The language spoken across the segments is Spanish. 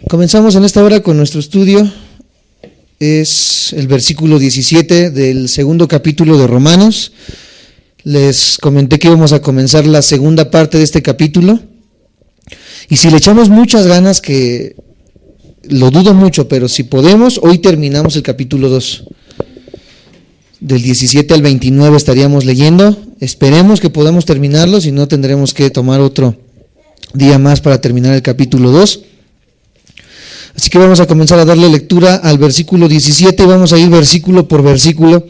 Comenzamos en esta hora con nuestro estudio. Es el versículo 17 del segundo capítulo de Romanos. Les comenté que íbamos a comenzar la segunda parte de este capítulo. Y si le echamos muchas ganas, que lo dudo mucho, pero si podemos, hoy terminamos el capítulo 2. Del 17 al 29 estaríamos leyendo. Esperemos que podamos terminarlo, si no tendremos que tomar otro día más para terminar el capítulo 2. Así que vamos a comenzar a darle lectura al versículo 17 y vamos a ir versículo por versículo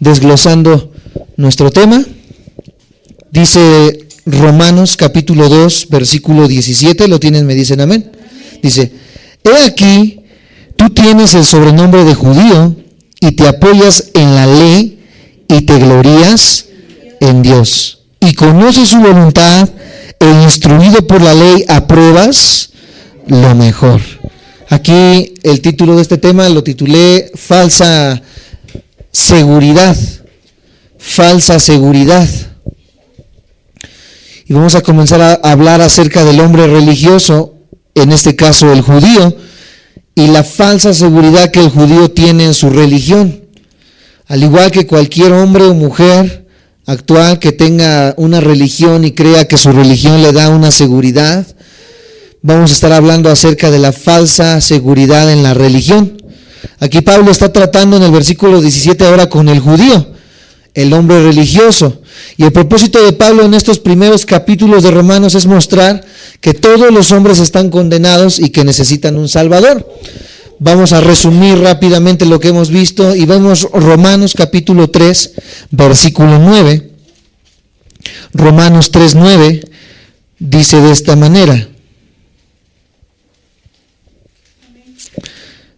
desglosando nuestro tema. Dice Romanos capítulo 2, versículo 17, ¿lo tienen? Me dicen amén. Dice: he aquí, tú tienes el sobrenombre de judío y te apoyas en la ley y te glorías en Dios. Y conoces su voluntad e instruido por la ley apruebas lo mejor. Aquí el título de este tema lo titulé Falsa seguridad. Falsa seguridad. Y vamos a comenzar a hablar acerca del hombre religioso, en este caso el judío, y la falsa seguridad que el judío tiene en su religión. Al igual que cualquier hombre o mujer actual que tenga una religión y crea que su religión le da una seguridad, vamos a estar hablando acerca de la falsa seguridad en la religión. Aquí Pablo está tratando en el versículo 17 ahora con el judío, el hombre religioso. Y el propósito de Pablo en estos primeros capítulos de Romanos es mostrar que todos los hombres están condenados y que necesitan un Salvador. Vamos a resumir rápidamente lo que hemos visto y vemos Romanos capítulo 3, versículo 9. Romanos 3:9 dice de esta manera.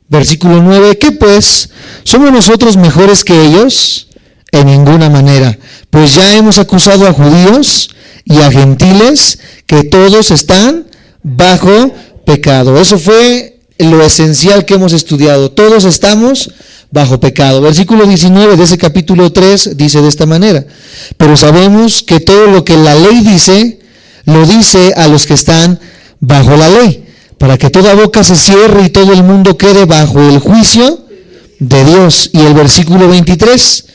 Versículo 9, ¿qué pues? ¿Somos nosotros mejores que ellos? En ninguna manera, pues ya hemos acusado a judíos y a gentiles que todos están bajo pecado. Eso fue lo esencial que hemos estudiado. Todos estamos bajo pecado. Versículo 19 de ese capítulo 3 dice de esta manera: pero sabemos que todo lo que la ley dice, lo dice a los que están bajo la ley, para que toda boca se cierre y todo el mundo quede bajo el juicio de Dios. Y el versículo 23,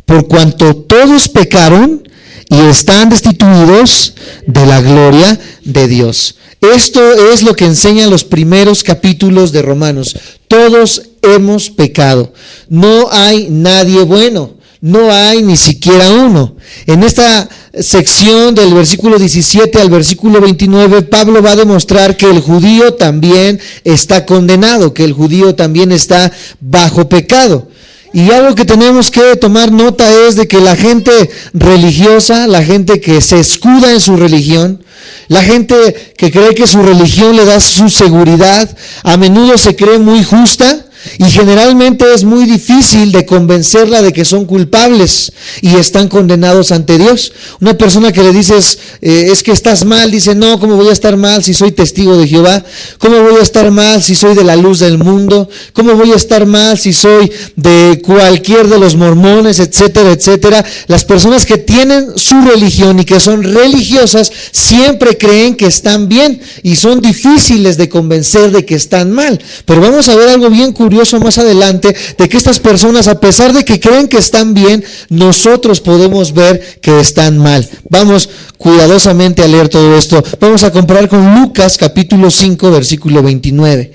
por cuanto todos pecaron y están destituidos de la gloria de Dios. Esto es lo que enseñan los primeros capítulos de Romanos. Todos hemos pecado. No hay nadie bueno. No hay ni siquiera uno. En esta sección del versículo 17 al versículo 29, Pablo va a demostrar que el judío también está condenado, que el judío también está bajo pecado. Y algo que tenemos que tomar nota es de que la gente religiosa, la gente que se escuda en su religión, la gente que cree que su religión le da su seguridad, a menudo se cree muy justa y generalmente es muy difícil de convencerla de que son culpables y están condenados ante Dios. Una persona que le dices, es que estás mal, dice, no, ¿cómo voy a estar mal si soy testigo de Jehová? ¿Cómo voy a estar mal si soy de la luz del mundo? ¿Cómo voy a estar mal si soy de cualquier de los mormones, etcétera, etcétera? Las personas que tienen su religión y que son religiosas siempre creen que están bien y son difíciles de convencer de que están mal. Pero vamos a ver algo bien curioso más adelante, de que estas personas, a pesar de que creen que están bien, nosotros podemos ver que están mal. Vamos cuidadosamente a leer todo esto. Vamos a comparar con Lucas capítulo 5 versículo 29.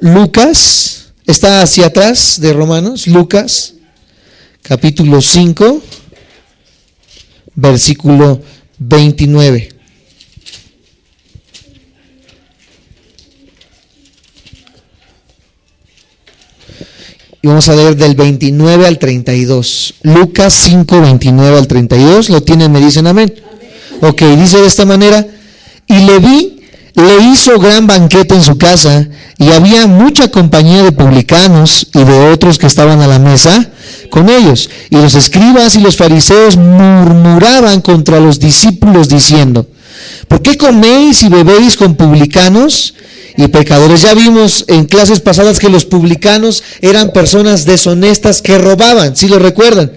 Lucas está hacia atrás de Romanos. Lucas capítulo 5 versículo 29. Y vamos a leer del 29 al 32. Lucas 5, 29 al 32. ¿Lo tienen? ¿Me dicen amén? Ok, dice de esta manera: y Leví le hizo gran banquete en su casa, y había mucha compañía de publicanos y de otros que estaban a la mesa con ellos. Y los escribas y los fariseos murmuraban contra los discípulos diciendo: ¿por qué coméis y bebéis con publicanos y pecadores? Ya vimos en clases pasadas que los publicanos eran personas deshonestas que robaban, ¿sí lo recuerdan?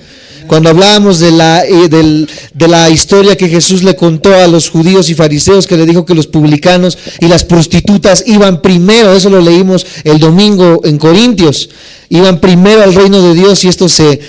Cuando hablábamos de la historia que Jesús le contó a los judíos y fariseos, que le dijo que los publicanos y las prostitutas iban primero, eso lo leímos el domingo en Corintios, iban primero al reino de Dios y estos se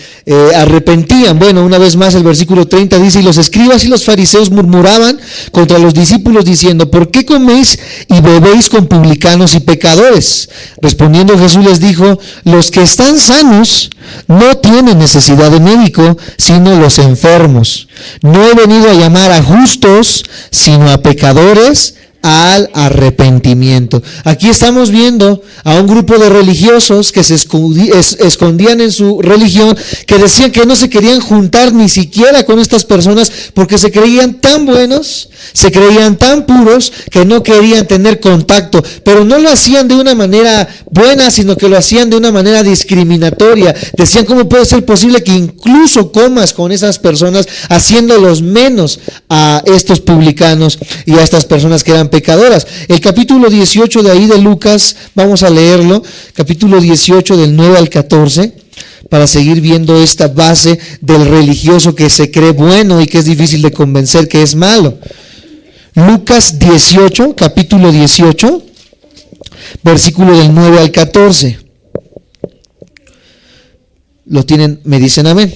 arrepentían. Bueno, una vez más el versículo 30 dice: y los escribas y los fariseos murmuraban contra los discípulos diciendo: ¿por qué coméis y bebéis con publicanos y pecadores? Respondiendo Jesús les dijo: los que están sanos no tienen necesidad de médico, sino los enfermos. No he venido a llamar a justos, sino a pecadores al arrepentimiento. Aquí estamos viendo a un grupo de religiosos que se escondían en su religión, que decían que no se querían juntar ni siquiera con estas personas porque se creían tan buenos, se creían tan puros que no querían tener contacto, pero no lo hacían de una manera buena, sino que lo hacían de una manera discriminatoria. Decían: ¿cómo puede ser posible que incluso comas con esas personas, haciéndolos menos a estos publicanos y a estas personas que eran pecadoras? El capítulo 18 de ahí de Lucas, vamos a leerlo, capítulo 18 del 9 al 14, para seguir viendo esta base del religioso que se cree bueno y que es difícil de convencer que es malo. Lucas 18, capítulo 18, versículo del 9 al 14. ¿Lo tienen? ¿Me dicen amén?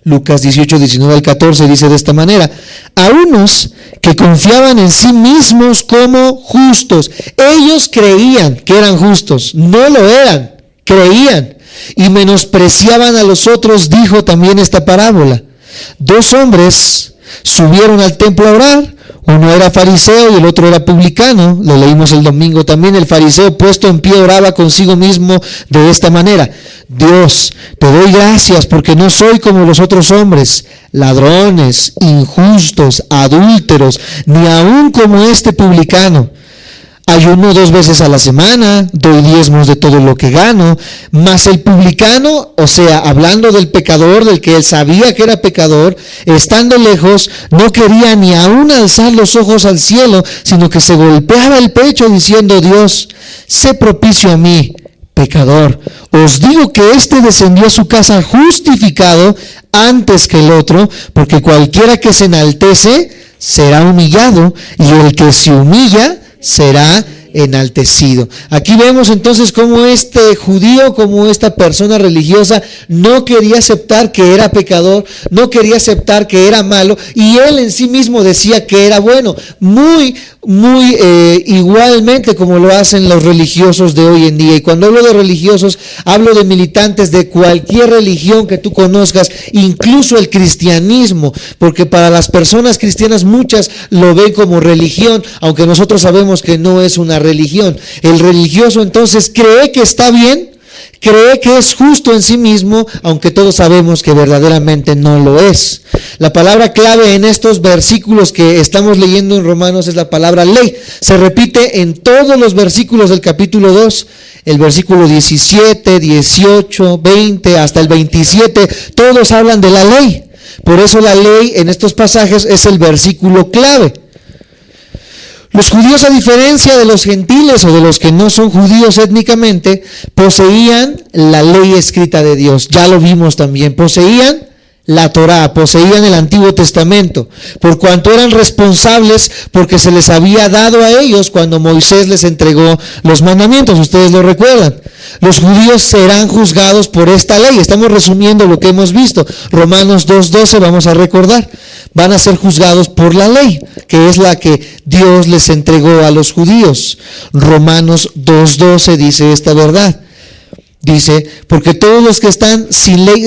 Lucas 18, 19 al 14 dice de esta manera: a unos que confiaban en sí mismos como justos. Ellos creían que eran justos, no lo eran, creían, y menospreciaban a los otros, dijo también esta parábola: dos hombres subieron al templo a orar, uno era fariseo y el otro era publicano. Lo leímos el domingo también. El fariseo, puesto en pie, oraba consigo mismo de esta manera: Dios, te doy gracias porque no soy como los otros hombres, ladrones, injustos, adúlteros, ni aun como este publicano. Ayuno 2 veces a la semana, doy diezmos de todo lo que gano. Mas el publicano, o sea, hablando del pecador, del que él sabía que era pecador, estando lejos, no quería ni aún alzar los ojos al cielo, sino que se golpeaba el pecho diciendo: Dios, sé propicio a mí, pecador. Os digo que éste descendió a su casa justificado antes que el otro, porque cualquiera que se enaltece será humillado, y el que se humilla será enaltecido. Aquí vemos entonces cómo este judío, como esta persona religiosa, no quería aceptar que era pecador, no quería aceptar que era malo, y él en sí mismo decía que era bueno, muy igualmente como lo hacen los religiosos de hoy en día. Y cuando hablo de religiosos, hablo de militantes de cualquier religión que tú conozcas, incluso el cristianismo, porque para las personas cristianas muchas lo ven como religión, aunque nosotros sabemos que no es una religión. El religioso entonces cree que está bien, cree que es justo en sí mismo, aunque todos sabemos que verdaderamente no lo es. La palabra clave en estos versículos que estamos leyendo en Romanos es la palabra ley. Se repite en todos los versículos del capítulo 2, el versículo 17, 18, 20, hasta el 27, todos hablan de la ley. Por eso la ley en estos pasajes es el versículo clave. Los judíos, a diferencia de los gentiles o de los que no son judíos étnicamente, poseían la ley escrita de Dios. Ya lo vimos también. Poseían la Torá, poseían el Antiguo Testamento, por cuanto eran responsables porque se les había dado a ellos cuando Moisés les entregó los mandamientos. Ustedes lo recuerdan. Los judíos serán juzgados por esta ley. Estamos resumiendo lo que hemos visto. Romanos 2:12 vamos a recordar. Van a ser juzgados por la ley, que es la que Dios les entregó a los judíos. Romanos 2:12 dice esta verdad. Dice: porque todos los que sin ley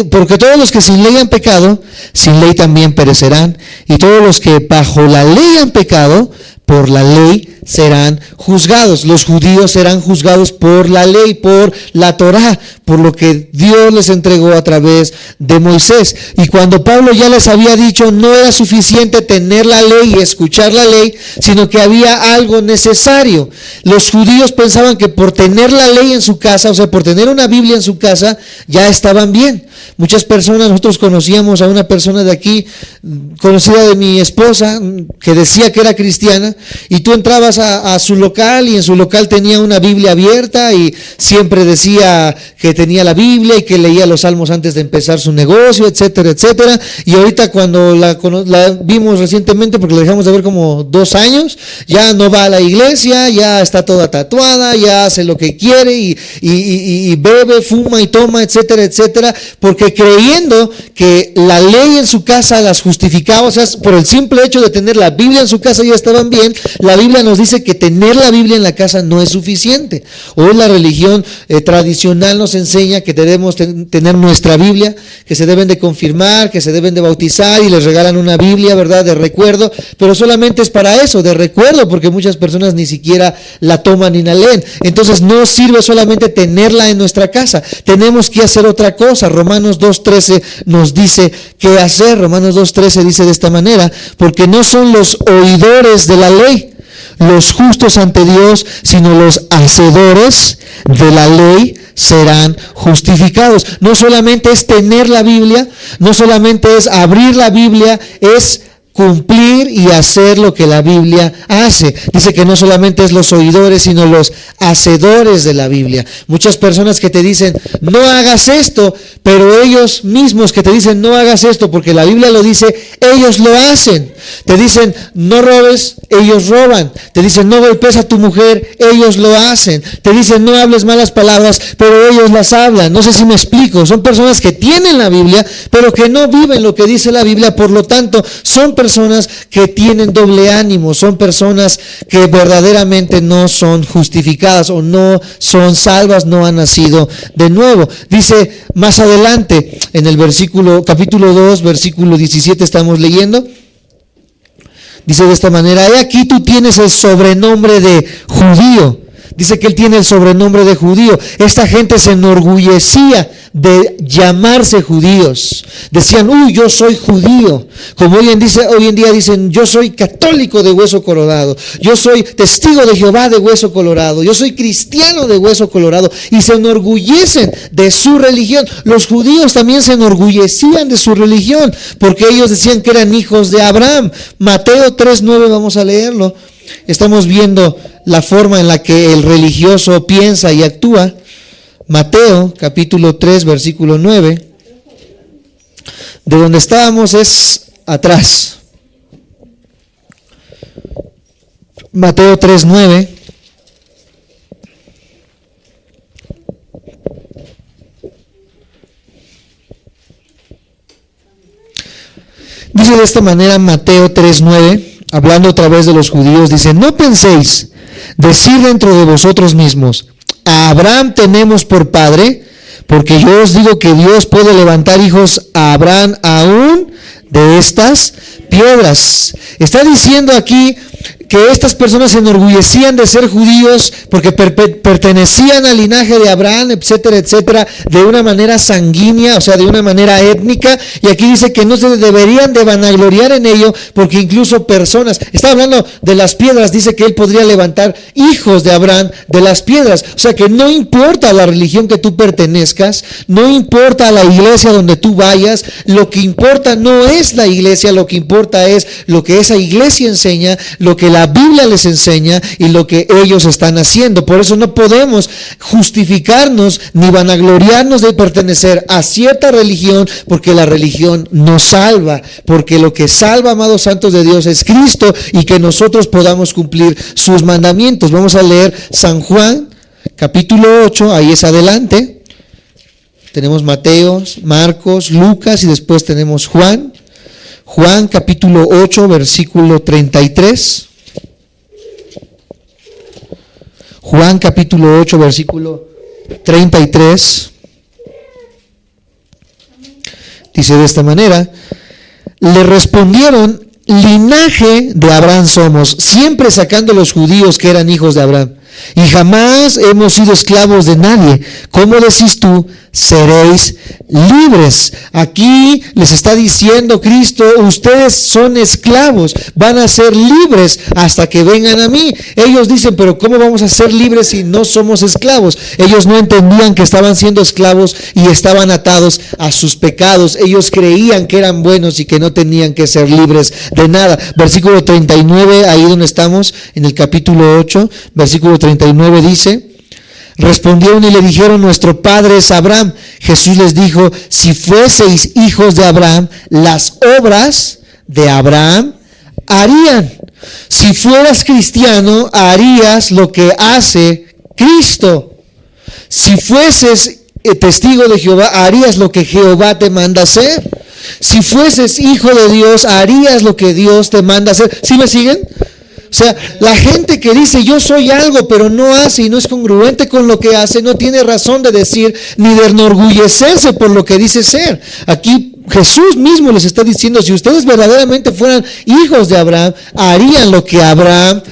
han pecado, sin ley también perecerán, y todos los que bajo la ley han pecado, por la ley serán juzgados. Los judíos serán juzgados por la ley, por la Torá, por lo que Dios les entregó a través de Moisés. Y cuando Pablo ya les había dicho, no era suficiente tener la ley y escuchar la ley, sino que había algo necesario. Los judíos pensaban que por tener la ley en su casa, o sea, por tener una Biblia en su casa, ya estaban bien. Muchas personas, nosotros conocíamos a una persona de aquí, conocida de mi esposa, que decía que era cristiana, y tú entrabas a su local y en su local tenía una Biblia abierta y siempre decía que tenía la Biblia y que leía los salmos antes de empezar su negocio, etcétera, etcétera. Y ahorita cuando la vimos recientemente, porque la dejamos de ver como 2 años, ya no va a la iglesia, ya está toda tatuada, ya hace lo que quiere y bebe, fuma y toma, etcétera, etcétera, porque creyendo que la ley en su casa las justificaba, o sea, por el simple hecho de tener la Biblia en su casa ya estaban bien. La Biblia nos dice que tener la Biblia en la casa no es suficiente. Hoy la religión tradicional nos enseña que debemos tener nuestra Biblia, que se deben de confirmar, que se deben de bautizar y les regalan una Biblia, ¿verdad?, de recuerdo, pero solamente es para eso, de recuerdo, porque muchas personas ni siquiera la toman ni la leen. Entonces no sirve solamente tenerla en nuestra casa, tenemos que hacer otra cosa. Romanos 2:13 nos dice qué hacer. Romanos 2:13 dice de esta manera: porque no son los oidores de la ley los justos ante Dios, sino los hacedores de la ley serán justificados. No solamente es tener la Biblia, no solamente es abrir la Biblia, es cumplir y hacer lo que la Biblia hace. Dice que no solamente es los oidores, sino los hacedores de la Biblia. Muchas personas que te dicen, no hagas esto, pero ellos mismos que te dicen, no hagas esto, porque la Biblia lo dice, ellos lo hacen. Te dicen, no robes, ellos roban. Te dicen, no golpes a tu mujer, ellos lo hacen. Te dicen, no hables malas palabras, pero ellos las hablan. No sé si me explico. Son personas que tienen la Biblia, pero que no viven lo que dice la Biblia. Por lo tanto, son personas que tienen doble ánimo, son personas que verdaderamente no son justificadas o no son salvas, no han nacido de nuevo. Dice más adelante en el capítulo 2, versículo 17 estamos leyendo. Dice de esta manera: he aquí tú tienes el sobrenombre de judío. Dice que él tiene el sobrenombre de judío. Esta gente se enorgullecía de llamarse judíos. Decían, yo soy judío. Como hoy en día dicen, yo soy católico de hueso colorado. Yo soy testigo de Jehová de hueso colorado. Yo soy cristiano de hueso colorado. Y se enorgullecen de su religión. Los judíos también se enorgullecían de su religión, porque ellos decían que eran hijos de Abraham. Mateo 3:9, vamos a leerlo. Estamos viendo la forma en la que el religioso piensa y actúa. Mateo capítulo 3 versículo 9. De donde estábamos es atrás. Mateo 3:9. Dice de esta manera Mateo 3:9, hablando otra vez de los judíos, dice: no penséis decir dentro de vosotros mismos, a Abraham tenemos por padre, porque yo os digo que Dios puede levantar hijos a Abraham aún de estas piedras. Está diciendo aquí que estas personas se enorgullecían de ser judíos porque pertenecían al linaje de Abraham, etcétera, etcétera, de una manera sanguínea, o sea, de una manera étnica. Y aquí dice que no se deberían de vanagloriar en ello, porque incluso personas, está hablando de las piedras, dice que él podría levantar hijos de Abraham de las piedras. O sea, que no importa la religión que tú pertenezcas, no importa la iglesia donde tú vayas, lo que importa no es la iglesia, lo que importa es lo que esa iglesia enseña, lo que la Biblia les enseña y lo que ellos están haciendo. Por eso no podemos justificarnos ni vanagloriarnos de pertenecer a cierta religión, porque la religión nos salva, porque lo que salva, amados santos de Dios, es Cristo, y que nosotros podamos cumplir sus mandamientos. Vamos a leer San Juan capítulo 8, ahí es adelante. Tenemos Mateo, Marcos, Lucas y después tenemos Juan. Juan capítulo 8 versículo 33. Juan capítulo 8 versículo 33. Dice de esta manera: le respondieron, linaje de Abraham somos, siempre sacando los judíos que eran hijos de Abraham. y jamás hemos sido esclavos de nadie. ¿Cómo decís tú? Seréis libres. Aquí les está diciendo Cristo, ustedes son esclavos, van a ser libres hasta que vengan a mí. Ellos dicen, pero ¿cómo vamos a ser libres si no somos esclavos? Ellos no entendían que estaban siendo esclavos y estaban atados a sus pecados. Ellos creían que eran buenos y que no tenían que ser libres de nada. Versículo 39, ahí donde estamos, en el capítulo 8, versículo 39 dice: respondieron y le dijeron, nuestro padre es Abraham. Jesús les dijo, si fueseis hijos de Abraham, las obras de Abraham harían. Si fueras cristiano, harías lo que hace Cristo. Si fueses testigo de Jehová, harías lo que Jehová te manda hacer. Si fueses hijo de Dios, harías lo que Dios te manda hacer. ¿Sí me siguen? O sea, la gente que dice yo soy algo pero no hace y no es congruente con lo que hace, no tiene razón de decir ni de enorgullecerse por lo que dice ser. Aquí Jesús mismo les está diciendo, si ustedes verdaderamente fueran hijos de Abraham, harían lo que Abraham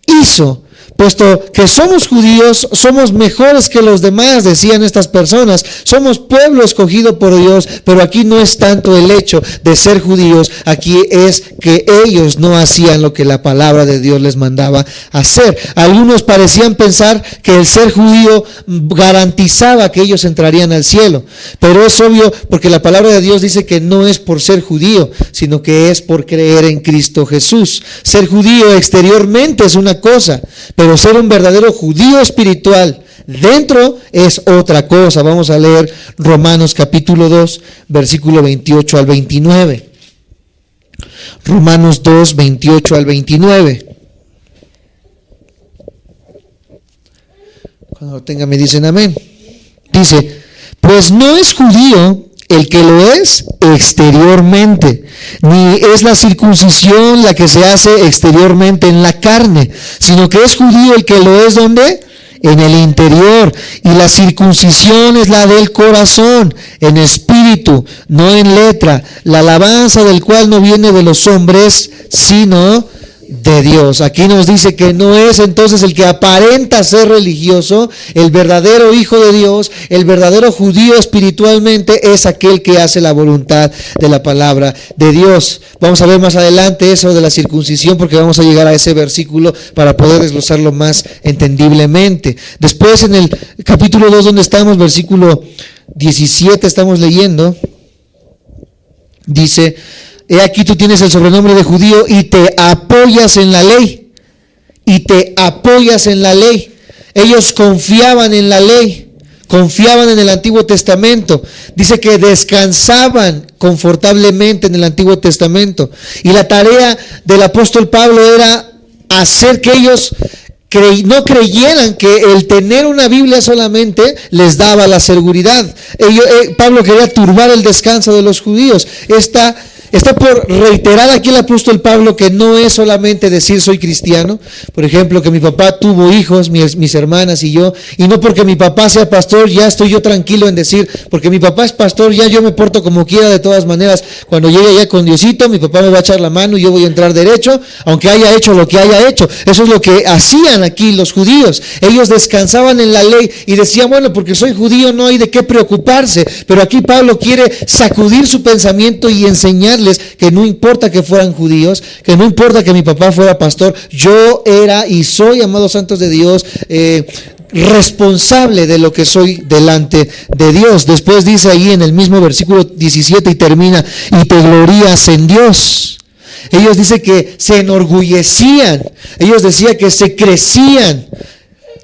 hizo. Puesto que somos judíos, somos mejores que los demás, decían estas personas. Somos pueblo escogido por Dios, pero aquí no es tanto el hecho de ser judíos, aquí es que ellos no hacían lo que la palabra de Dios les mandaba hacer. Algunos parecían pensar que el ser judío garantizaba que ellos entrarían al cielo, pero es obvio porque la palabra de Dios dice que no es por ser judío, sino que es por creer en Cristo Jesús. Ser judío exteriormente es una cosa, pero ser un verdadero judío espiritual dentro es otra cosa. Vamos a leer Romanos capítulo 2, versículo 28 al 29. Romanos 2, 28 al 29. Cuando lo tengan me dicen amén. Dice, pues no es judío el que lo es exteriormente, ni es la circuncisión la que se hace exteriormente en la carne, sino que es judío el que lo es ¿dónde? En el interior, y la circuncisión es la del corazón, en espíritu, no en letra, la alabanza del cual no viene de los hombres, sino de Dios. Aquí nos dice que no es entonces el que aparenta ser religioso, el verdadero hijo de Dios, el verdadero judío espiritualmente es aquel que hace la voluntad de la palabra de Dios. Vamos a ver más adelante eso de la circuncisión porque vamos a llegar a ese versículo para poder desglosarlo más entendiblemente. Después en el capítulo 2 donde estamos, versículo 17 estamos leyendo, dice: he aquí tú tienes el sobrenombre de judío y te apoyas en la ley. Y te apoyas en la ley. Ellos confiaban en la ley. Confiaban en el Antiguo Testamento. Dice que descansaban confortablemente en el Antiguo Testamento. Y la tarea del apóstol Pablo era hacer que ellos no creyeran que el tener una Biblia solamente les daba la seguridad. Pablo quería turbar el descanso de los judíos. Está por reiterar aquí el apóstol Pablo que no es solamente decir soy cristiano. Por ejemplo, que mi papá tuvo hijos, mis hermanas y yo, y no porque mi papá sea pastor ya estoy yo tranquilo en decir, porque mi papá es pastor ya yo me porto como quiera. De todas maneras, cuando llegue allá con Diosito, mi papá me va a echar la mano y yo voy a entrar derecho, aunque haya hecho lo que haya hecho. Eso es lo que hacían aquí los judíos. Ellos descansaban en la ley y decían, bueno, porque soy judío no hay de qué preocuparse. Pero aquí Pablo quiere sacudir su pensamiento y enseñar que no importa que fueran judíos, que no importa que mi papá fuera pastor, yo era y soy, amados santos de Dios, responsable de lo que soy delante de Dios. Después dice ahí en el mismo versículo 17 y termina, y te glorías en Dios. Ellos dicen que se enorgullecían, ellos decían que se crecían.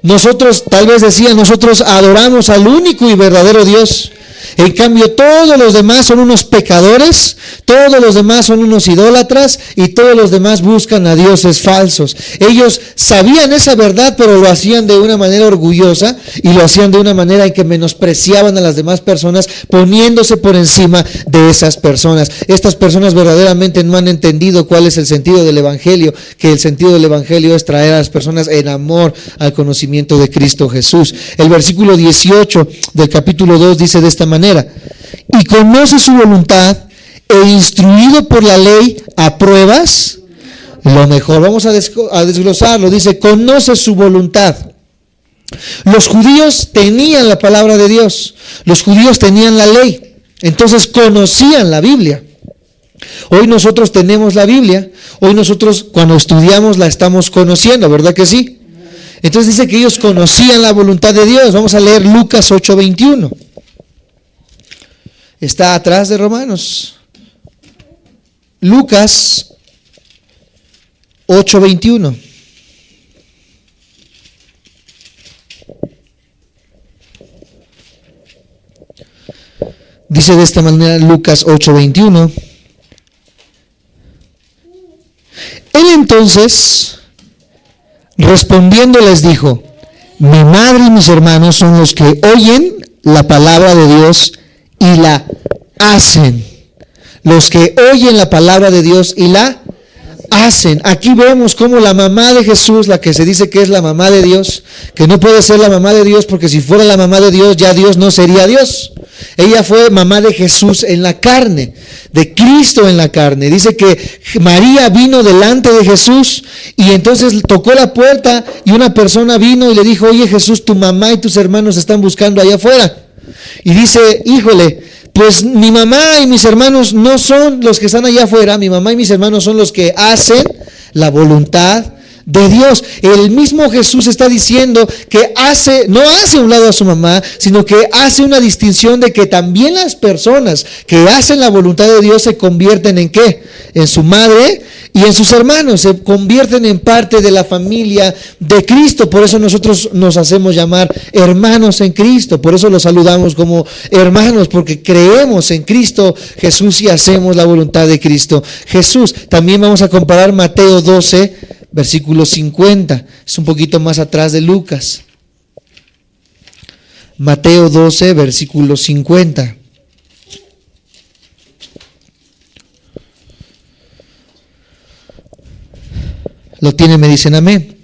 Nosotros, tal vez decían, nosotros adoramos al único y verdadero Dios. En cambio, todos los demás son unos pecadores, todos los demás son unos idólatras y todos los demás buscan a dioses falsos. Ellos sabían esa verdad, pero lo hacían de una manera orgullosa y lo hacían de una manera en que menospreciaban a las demás personas, poniéndose por encima de esas personas. Estas personas verdaderamente no han entendido cuál es el sentido del Evangelio, que el sentido del Evangelio es traer a las personas en amor al conocimiento de Cristo Jesús. El versículo 18 del capítulo 2 dice de esta manera: y conoce su voluntad e instruido por la ley apruebas lo mejor. Vamos a desglosarlo. Dice, conoce su voluntad. Los judíos tenían la palabra de Dios, los judíos tenían la ley, entonces conocían la Biblia. Hoy nosotros tenemos la Biblia, hoy nosotros cuando estudiamos la estamos conociendo, ¿verdad que sí? Entonces dice que ellos conocían la voluntad de Dios. Vamos a leer Lucas 8:21. Está atrás de Romanos. Lucas 8:21. Dice de esta manera Lucas 8:21. Él entonces, respondiendo, les dijo: mi madre y mis hermanos son los que oyen la palabra de Dios y la hacen. Los que oyen la palabra de Dios y la hacen. Aquí vemos cómo la mamá de Jesús, la que se dice que es la mamá de Dios, que no puede ser la mamá de Dios porque si fuera la mamá de Dios, ya Dios no sería Dios. Ella fue mamá de Jesús en la carne, de Cristo en la carne. Dice que María vino delante de Jesús y entonces tocó la puerta y una persona vino y le dijo: oye Jesús, tu mamá y tus hermanos están buscando allá afuera. Y dice: híjole, pues mi mamá y mis hermanos no son los que están allá afuera, mi mamá y mis hermanos son los que hacen la voluntad de Dios. El mismo Jesús está diciendo que no hace a un lado a su mamá, sino que hace una distinción de que también las personas que hacen la voluntad de Dios se convierten en ¿qué? En su madre y en sus hermanos, se convierten en parte de la familia de Cristo. Por eso nosotros nos hacemos llamar hermanos en Cristo, por eso los saludamos como hermanos, porque creemos en Cristo Jesús y hacemos la voluntad de Cristo Jesús. También vamos a comparar Mateo 12, versículo 50, es un poquito más atrás de Lucas. Mateo 12, versículo 50. ¿Lo tienen? Me dicen amén.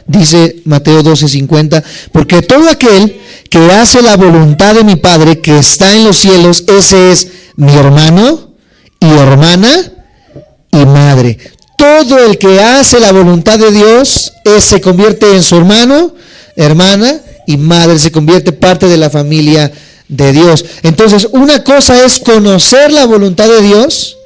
Dice Mateo 12, 50, porque todo aquel que hace la voluntad de mi Padre que está en los cielos, ese es mi hermano y hermana y madre. Todo el que hace la voluntad de Dios se convierte en su hermano, hermana y madre, se convierte parte de la familia de Dios. Entonces, una cosa es conocer la voluntad de Dios,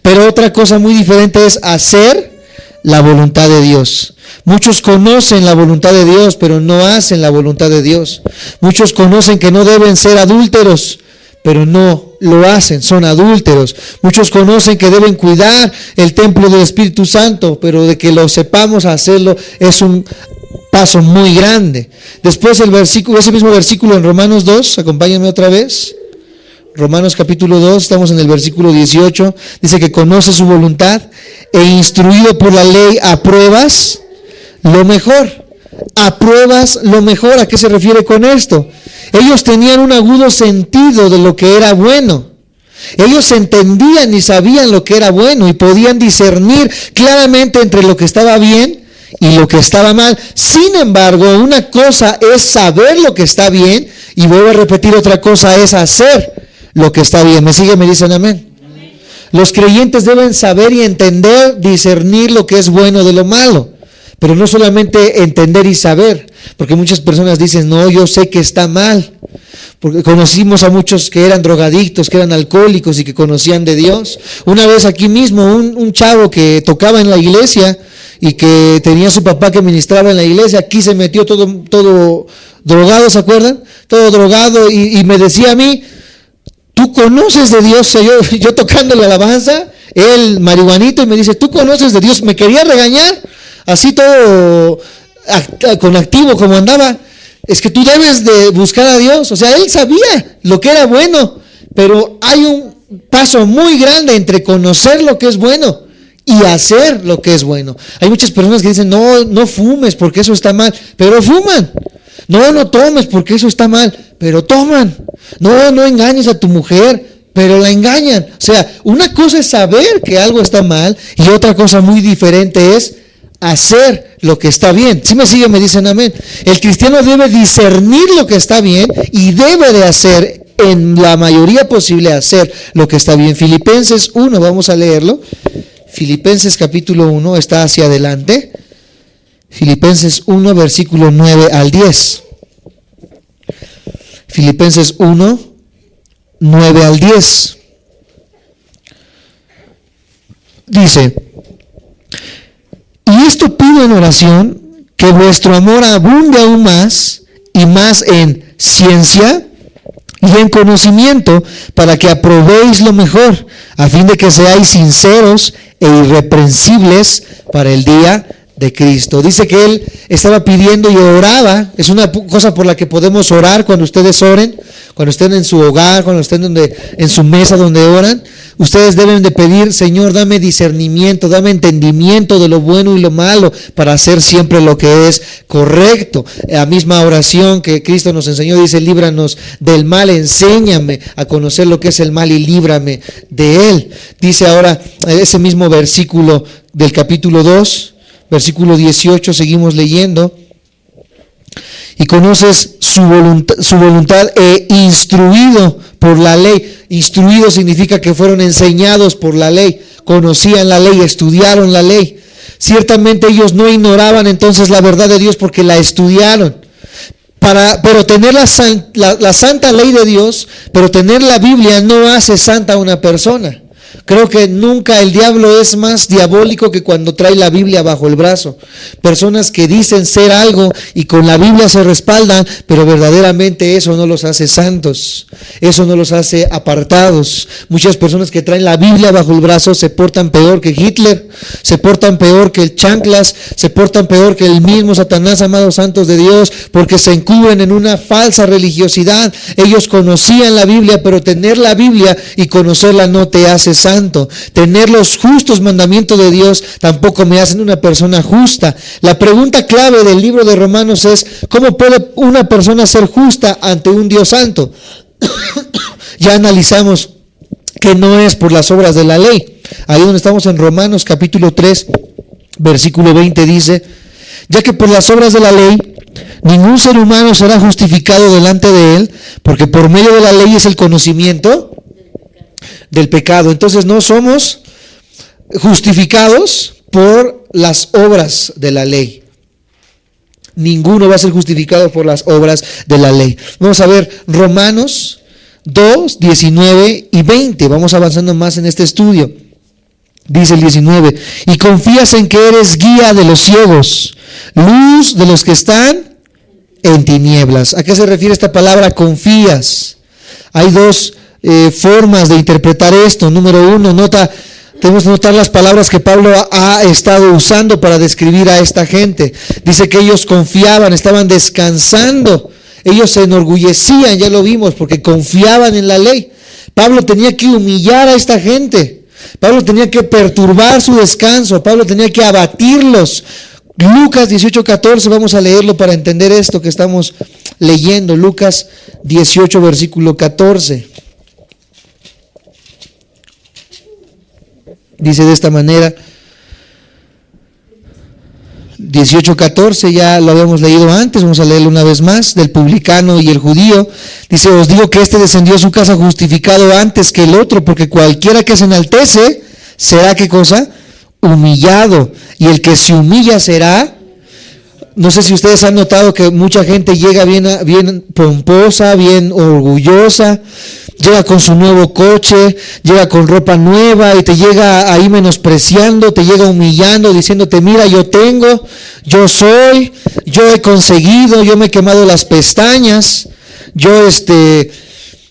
pero otra cosa muy diferente es hacer la voluntad de Dios. Muchos conocen la voluntad de Dios, pero no hacen la voluntad de Dios. Muchos conocen que no deben ser adúlteros, pero no lo hacen, son adúlteros. Muchos conocen que deben cuidar el templo del Espíritu Santo, pero de que lo sepamos hacerlo es un paso muy grande. Después ese mismo versículo en Romanos 2, acompáñenme otra vez. Romanos capítulo 2, estamos en el versículo 18, dice que conoce su voluntad e instruido por la ley apruebas lo mejor. Apruebas lo mejor. ¿A qué se refiere con esto? Ellos tenían un agudo sentido de lo que era bueno. Ellos entendían y sabían lo que era bueno y podían discernir claramente entre lo que estaba bien y lo que estaba mal. Sin embargo, una cosa es saber lo que está bien y vuelvo a repetir, otra cosa es hacer lo que está bien. ¿Me siguen? ¿Me dicen amén? Los creyentes deben saber y entender, discernir lo que es bueno de lo malo. Pero no solamente entender y saber, porque muchas personas dicen: no, yo sé que está mal. Porque conocimos a muchos que eran drogadictos, que eran alcohólicos y que conocían de Dios. Una vez aquí mismo, un chavo que tocaba en la iglesia y que tenía a su papá que ministraba en la iglesia, aquí se metió todo drogado, ¿se acuerdan? Todo drogado y me decía a mí: ¿tú conoces de Dios? O sea, yo tocando la alabanza, él marihuanito, y me dice: ¿tú conoces de Dios? Me quería regañar, así todo con activo como andaba. Es que tú debes de buscar a Dios. O sea, él sabía lo que era bueno, pero hay un paso muy grande entre conocer lo que es bueno y hacer lo que es bueno. Hay muchas personas que dicen: no fumes porque eso está mal, pero fuman. No tomes porque eso está mal, pero toman. No engañes a tu mujer, pero la engañan. O sea, una cosa es saber que algo está mal y otra cosa muy diferente es hacer lo que está bien. Si me siguen, me dicen amén. El cristiano debe discernir lo que está bien y debe de hacer, en la mayoría posible, hacer lo que está bien. Filipenses 1, vamos a leerlo. Filipenses capítulo 1, está hacia adelante. Filipenses 1, versículo 9 al 10. Filipenses 1, 9 al 10. Dice: y esto pido en oración, que vuestro amor abunde aún más y más en ciencia y en conocimiento, para que aprobéis lo mejor, a fin de que seáis sinceros e irreprensibles para el día de Cristo. Dice que él estaba pidiendo y oraba. Es una cosa por la que podemos orar cuando ustedes oren, cuando estén en su hogar, cuando estén en su mesa donde oran. Ustedes deben de pedir: Señor, dame discernimiento, dame entendimiento de lo bueno y lo malo para hacer siempre lo que es correcto. La misma oración que Cristo nos enseñó dice: líbranos del mal, enséñame a conocer lo que es el mal y líbrame de él. Dice ahora ese mismo versículo del capítulo 2, versículo 18, seguimos leyendo: y conoces su voluntad e instruido por la ley. Instruido significa que fueron enseñados por la ley, conocían la ley, estudiaron la ley. Ciertamente ellos no ignoraban entonces la verdad de Dios porque la estudiaron. Pero tener la santa ley de Dios, pero tener la Biblia no hace santa a una persona. Creo que nunca el diablo es más diabólico que cuando trae la Biblia bajo el brazo. Personas que dicen ser algo y con la Biblia se respaldan, pero verdaderamente eso no los hace santos, eso no los hace apartados. Muchas personas que traen la Biblia bajo el brazo se portan peor que Hitler, se portan peor que el chanclas, se portan peor que el mismo Satanás, amados santos de Dios, porque se encubren en una falsa religiosidad. Ellos conocían la Biblia, pero tener la Biblia y conocerla no te hace santo. Tener los justos mandamientos de Dios tampoco me hacen una persona justa. La pregunta clave del libro de Romanos es: ¿cómo puede una persona ser justa ante un Dios santo? Ya analizamos que no es por las obras de la ley. Ahí donde estamos en Romanos capítulo 3, versículo 20 dice: ya que por las obras de la ley ningún ser humano será justificado delante de él, porque por medio de la ley es el conocimiento del pecado. Entonces no somos justificados por las obras de la ley. Ninguno va a ser justificado por las obras de la ley. Vamos a ver Romanos 2, 19 y 20. Vamos avanzando más en este estudio. Dice el 19: y confías en que eres guía de los ciegos, luz de los que están en tinieblas. ¿A qué se refiere esta palabra confías? Hay dos formas de interpretar esto. Número uno, tenemos que notar las palabras que Pablo ha estado usando para describir a esta gente. Dice que ellos confiaban, estaban descansando, ellos se enorgullecían, ya lo vimos, porque confiaban en la ley. Pablo tenía que humillar a esta gente, Pablo tenía que perturbar su descanso, Pablo tenía que abatirlos. Lucas 18:14, vamos a leerlo para entender esto que estamos leyendo. Lucas 18, versículo 14. Dice de esta manera, 18:14, ya lo habíamos leído antes, vamos a leerlo una vez más, del publicano y el judío. Dice: os digo que este descendió a su casa justificado antes que el otro, porque cualquiera que se enaltece será, ¿qué cosa? Humillado, y el que se humilla será. No sé si ustedes han notado que mucha gente llega bien pomposa, bien orgullosa, llega con su nuevo coche, llega con ropa nueva y te llega ahí menospreciando, te llega humillando, diciéndote: mira, yo tengo, yo soy, yo he conseguido, yo me he quemado las pestañas,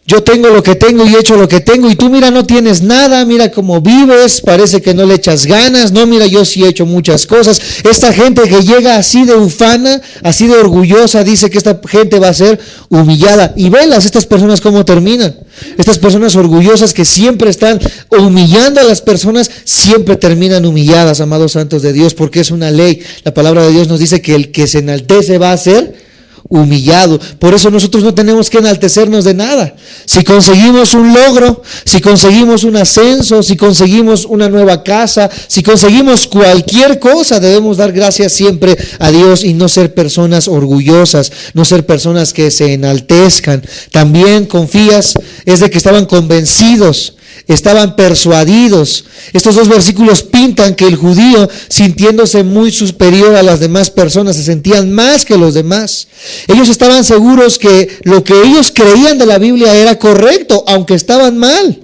yo tengo lo que tengo y he hecho lo que tengo, y tú mira, no tienes nada, mira cómo vives, parece que no le echas ganas. No, mira, yo sí he hecho muchas cosas. Esta gente que llega así de ufana, así de orgullosa, dice que esta gente va a ser humillada. Y velas, estas personas cómo terminan. Estas personas orgullosas que siempre están humillando a las personas, siempre terminan humilladas, amados santos de Dios, porque es una ley. La palabra de Dios nos dice que el que se enaltece va a ser humillado. Por eso nosotros no tenemos que enaltecernos de nada. Si conseguimos un logro, si conseguimos un ascenso, si conseguimos una nueva casa, si conseguimos cualquier cosa, debemos dar gracias siempre a Dios y no ser personas orgullosas, no ser personas que se enaltezcan. También confías es de que estaban convencidos estaban persuadidos. Estos dos versículos pintan que el judío, sintiéndose muy superior a las demás personas, se sentían más que los demás. Ellos estaban seguros que lo que ellos creían de la Biblia era correcto, aunque estaban mal.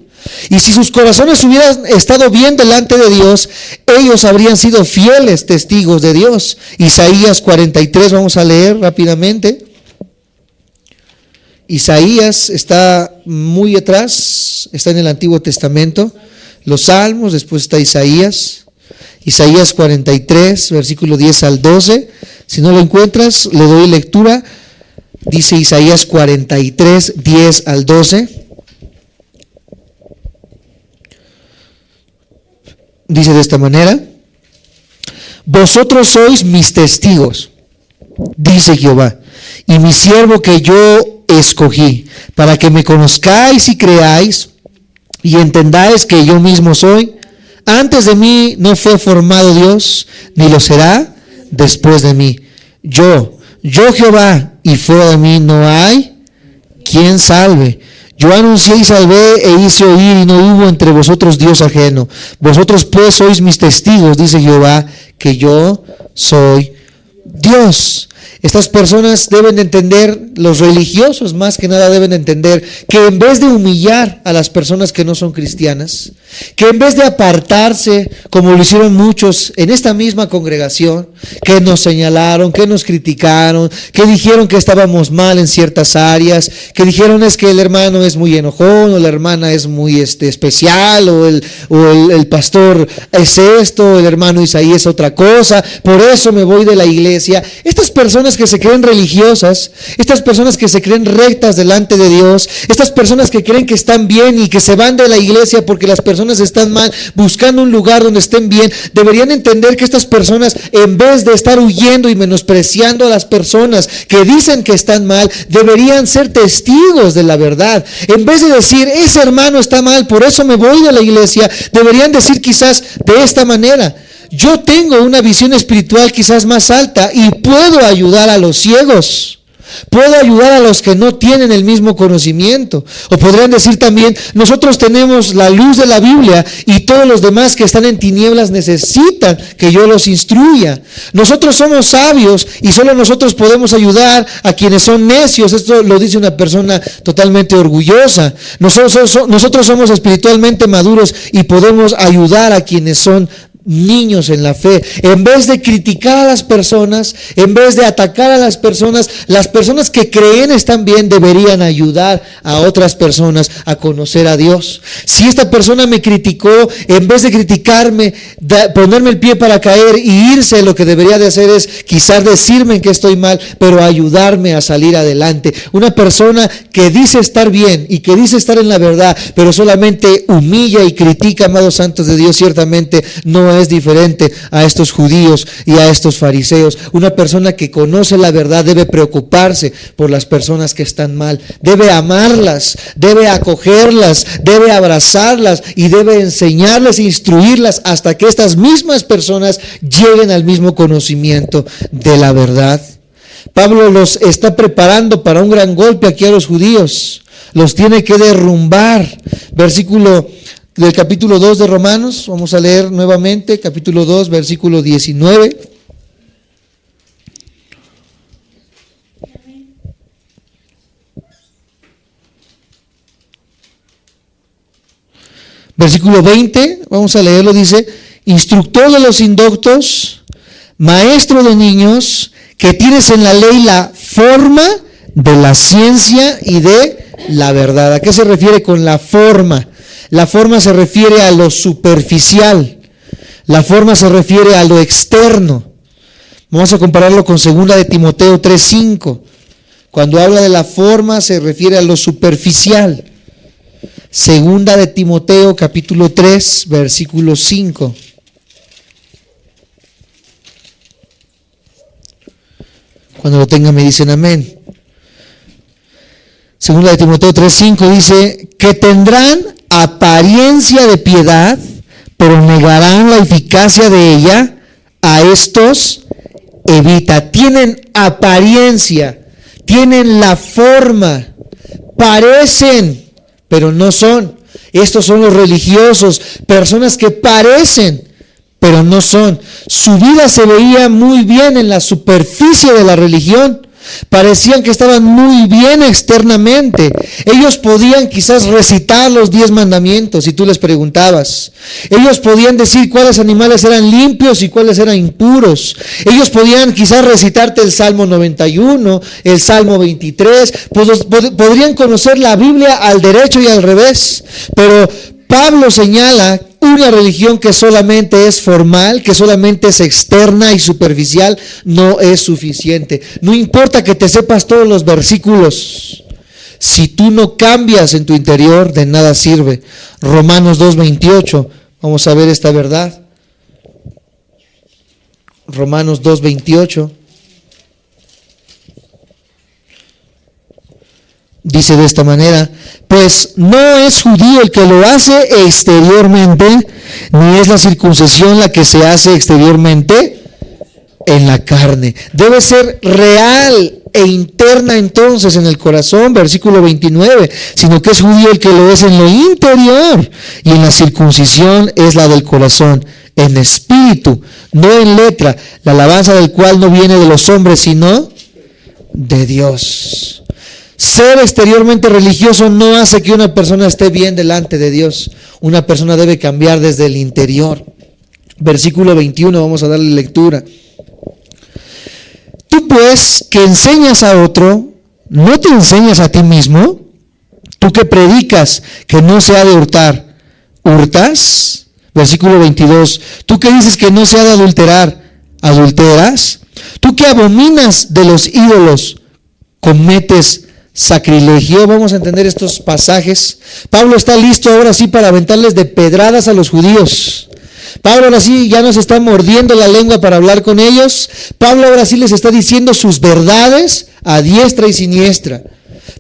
Y si sus corazones hubieran estado bien delante de Dios, ellos habrían sido fieles testigos de Dios. Isaías 43, vamos a leer rápidamente. Isaías está muy atrás, está en el Antiguo Testamento. Los Salmos, después está Isaías. Isaías 43, versículo 10 al 12. Si no lo encuentras, le doy lectura. Dice Isaías 43, 10 al 12. Dice de esta manera: vosotros sois mis testigos, dice Jehová, y mi siervo que yo escogí, para que me conozcáis y creáis y entendáis que yo mismo soy. Antes de mí no fue formado Dios, ni lo será después de mí. Yo Jehová, y fuera de mí no hay quien salve. Yo anuncié y salvé e hice oír, y no hubo entre vosotros Dios ajeno. Vosotros pues sois mis testigos, dice Jehová, que yo soy Dios. Estas personas deben de entender, los religiosos más que nada deben de entender, que en vez de humillar a las personas que no son cristianas, que en vez de apartarse, como lo hicieron muchos en esta misma congregación, que nos señalaron, que nos criticaron, que dijeron que estábamos mal en ciertas áreas, que dijeron es que el hermano es muy enojón, o la hermana es muy especial, o el pastor es esto, el hermano Isaías es otra cosa, por eso me voy de la iglesia. Estas personas que se creen religiosas, estas personas que se creen rectas delante de Dios, estas personas que creen que están bien y que se van de la iglesia porque las personas están mal, buscando un lugar donde estén bien, deberían entender que estas personas, en vez de estar huyendo y menospreciando a las personas que dicen que están mal, deberían ser testigos de la verdad. En vez de decir, ese hermano está mal, por eso me voy de la iglesia, deberían decir quizás de esta manera: yo tengo una visión espiritual quizás más alta y puedo ayudar a los ciegos. Puedo ayudar a los que no tienen el mismo conocimiento. O podrían decir también, nosotros tenemos la luz de la Biblia y todos los demás que están en tinieblas necesitan que yo los instruya. Nosotros somos sabios y solo nosotros podemos ayudar a quienes son necios. Esto lo dice una persona totalmente orgullosa. Nosotros somos espiritualmente maduros y podemos ayudar a quienes son niños en la fe. En vez de criticar a las personas, en vez de atacar a las personas que creen están bien deberían ayudar a otras personas a conocer a Dios. Si esta persona me criticó, en vez de criticarme, ponerme el pie para caer y irse, lo que debería de hacer es quizás decirme que estoy mal, pero ayudarme a salir adelante. Una persona que dice estar bien y que dice estar en la verdad, pero solamente humilla y critica, amados santos de Dios, ciertamente no es diferente a estos judíos y a estos fariseos. Una persona que conoce la verdad debe preocuparse por las personas que están mal, debe amarlas, debe acogerlas, debe abrazarlas y debe enseñarles e instruirlas hasta que estas mismas personas lleguen al mismo conocimiento de la verdad. Pablo los está preparando para un gran golpe aquí a los judíos, los tiene que derrumbar. Versículo del capítulo 2 de Romanos, vamos a leer nuevamente, capítulo 2, versículo 19. Versículo 20, vamos a leerlo, dice: instructor de los indoctos, maestro de niños, que tienes en la ley la forma de la ciencia y de la verdad. ¿A qué se refiere con la forma? La forma se refiere a lo superficial. La forma se refiere a lo externo. Vamos a compararlo con 2 de Timoteo 3:5. Cuando habla de la forma se refiere a lo superficial. 2 de Timoteo capítulo 3, versículo 5. Cuando lo tengan me dicen amén. 2 de Timoteo 3:5 dice que tendrán apariencia de piedad, pero negarán la eficacia de ella. A estos evita. Tienen apariencia, tienen la forma, parecen, pero no son. Estos son los religiosos, personas que parecen, pero no son. Su vida se veía muy bien en la superficie de la religión. Parecían que estaban muy bien externamente. Ellos podían quizás recitar los 10 mandamientos si tú les preguntabas. Ellos podían decir cuáles animales eran limpios y cuáles eran impuros. Ellos podían quizás recitarte el Salmo 91, el Salmo 23. Podrían conocer la Biblia al derecho y al revés. Pero Pablo señala una religión que solamente es formal, que solamente es externa y superficial, no es suficiente. No importa que te sepas todos los versículos, si tú no cambias en tu interior, de nada sirve. Romanos 2:28, vamos a ver esta verdad. Romanos 2:28. Dice de esta manera: pues no es judío el que lo hace exteriormente, ni es la circuncisión la que se hace exteriormente en la carne. Debe ser real e interna entonces en el corazón, versículo 29, sino que es judío el que lo es en lo interior, y en la circuncisión es la del corazón, en espíritu, no en letra, la alabanza del cual no viene de los hombres, sino de Dios. Ser exteriormente religioso no hace que una persona esté bien delante de Dios. Una persona debe cambiar desde el interior. Versículo 21, vamos a darle lectura. Tú pues, que enseñas a otro, ¿no te enseñas a ti mismo? Tú que predicas que no se ha de hurtar, ¿hurtas? Versículo 22, tú que dices que no se ha de adulterar, ¿adulteras? Tú que abominas de los ídolos, ¿cometes sacrilegio? Vamos a entender estos pasajes. Pablo está listo ahora sí para aventarles de pedradas a los judíos. Pablo ahora sí ya nos está mordiendo la lengua para hablar con ellos. Pablo ahora sí les está diciendo sus verdades a diestra y siniestra.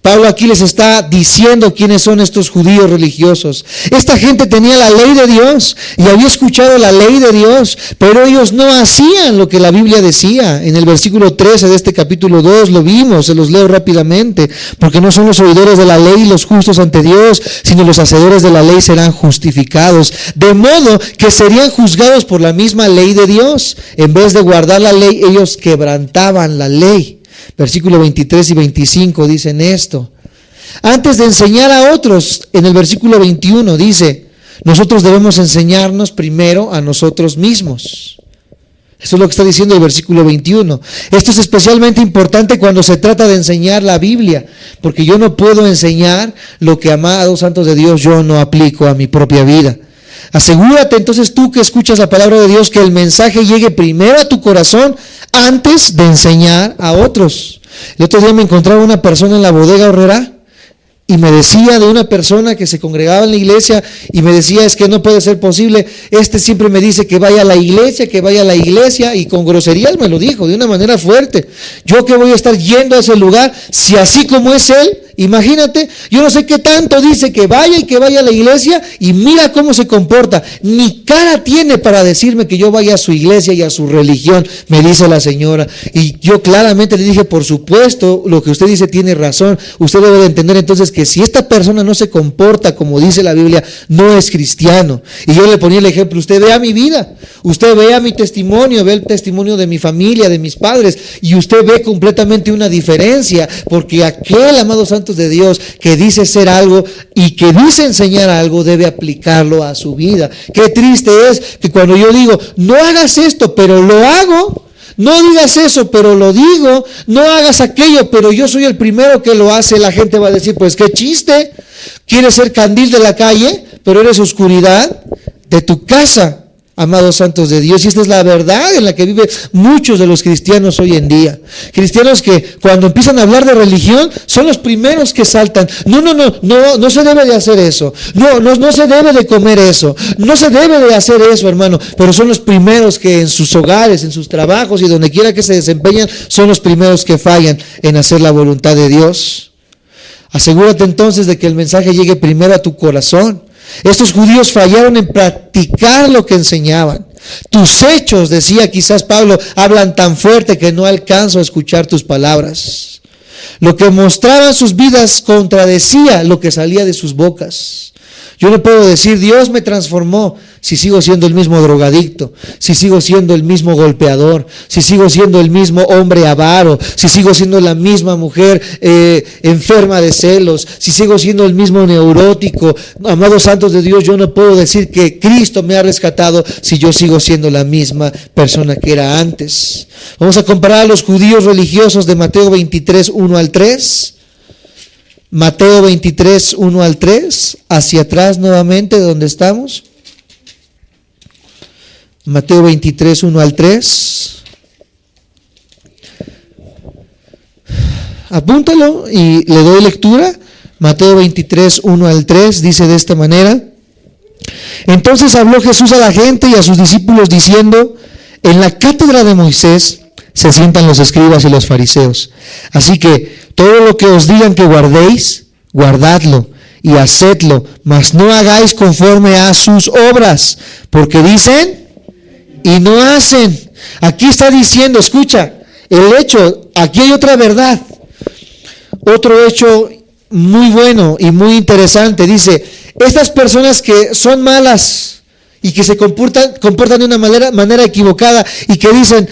Pablo aquí les está diciendo quiénes son estos judíos religiosos. Esta gente tenía la ley de Dios y había escuchado la ley de Dios, pero ellos no hacían lo que la Biblia decía. En el versículo 13 de este capítulo 2 lo vimos, se los leo rápidamente. Porque no son los oidores de la ley los justos ante Dios, sino los hacedores de la ley serán justificados. De modo que serían juzgados por la misma ley de Dios. En vez de guardar la ley, ellos quebrantaban la ley. Versículo 23 y 25 dicen esto. Antes de enseñar a otros, en el versículo 21 dice, nosotros debemos enseñarnos primero a nosotros mismos. Eso es lo que está diciendo el versículo 21. Esto es especialmente importante cuando se trata de enseñar la Biblia, porque yo no puedo enseñar lo que, amados santos de Dios, yo no aplico a mi propia vida. Asegúrate entonces tú que escuchas la palabra de Dios que el mensaje llegue primero a tu corazón antes de enseñar a otros. El otro día me encontraba una persona en la bodega horrera y me decía de una persona que se congregaba en la iglesia y me decía, es que no puede ser posible, siempre me dice que vaya a la iglesia, y con groserías me lo dijo de una manera fuerte. Yo que voy a estar yendo a ese lugar, si así como es él, imagínate, yo no sé qué tanto dice que vaya a la iglesia y mira cómo se comporta. Ni cara tiene para decirme que yo vaya a su iglesia y a su religión, me dice la señora. Y yo claramente le dije, por supuesto, lo que usted dice tiene razón. Usted debe de entender entonces que si esta persona no se comporta como dice la Biblia, no es cristiano. Y yo le ponía el ejemplo, usted vea mi vida, usted vea mi testimonio, ve el testimonio de mi familia, de mis padres, y usted ve completamente una diferencia, porque aquel, amado santos de Dios, que dice ser algo y que dice enseñar algo, debe aplicarlo a su vida. Qué triste es que cuando yo digo, no hagas esto, pero lo hago, no digas eso, pero lo digo, no hagas aquello, pero yo soy el primero que lo hace, la gente va a decir, pues qué chiste, quieres ser candil de la calle, pero eres oscuridad de tu casa. Amados santos de Dios, y esta es la verdad en la que viven muchos de los cristianos hoy en día. Cristianos que cuando empiezan a hablar de religión son los primeros que saltan. No se debe de hacer eso. No se debe de comer eso. No se debe de hacer eso, hermano. Pero son los primeros que en sus hogares, en sus trabajos y donde quiera que se desempeñan, son los primeros que fallan en hacer la voluntad de Dios. Asegúrate entonces de que el mensaje llegue primero a tu corazón. Estos judíos fallaron en practicar lo que enseñaban. Tus hechos, decía quizás Pablo, hablan tan fuerte que no alcanzo a escuchar tus palabras. Lo que mostraban sus vidas contradecía lo que salía de sus bocas. Yo no puedo decir, Dios me transformó, si sigo siendo el mismo drogadicto, si sigo siendo el mismo golpeador, si sigo siendo el mismo hombre avaro, si sigo siendo la misma mujer enferma de celos, si sigo siendo el mismo neurótico. Amados santos de Dios, yo no puedo decir que Cristo me ha rescatado si yo sigo siendo la misma persona que era antes. Vamos a comparar a los judíos religiosos de Mateo 23, 1 al 3. Mateo 23, 1 al 3, hacia atrás nuevamente de donde estamos. Mateo 23, 1 al 3. Apúntalo y le doy lectura. Mateo 23, 1 al 3 dice de esta manera: Entonces habló Jesús a la gente y a sus discípulos diciendo: En la cátedra de Moisés se sientan los escribas y los fariseos. Así que todo lo que os digan que guardéis, guardadlo y hacedlo, mas no hagáis conforme a sus obras, porque dicen y no hacen. Aquí está diciendo, escucha, el hecho, aquí hay otra verdad, otro hecho muy bueno y muy interesante. Dice, estas personas que son malas y que se comportan de una manera equivocada y que dicen,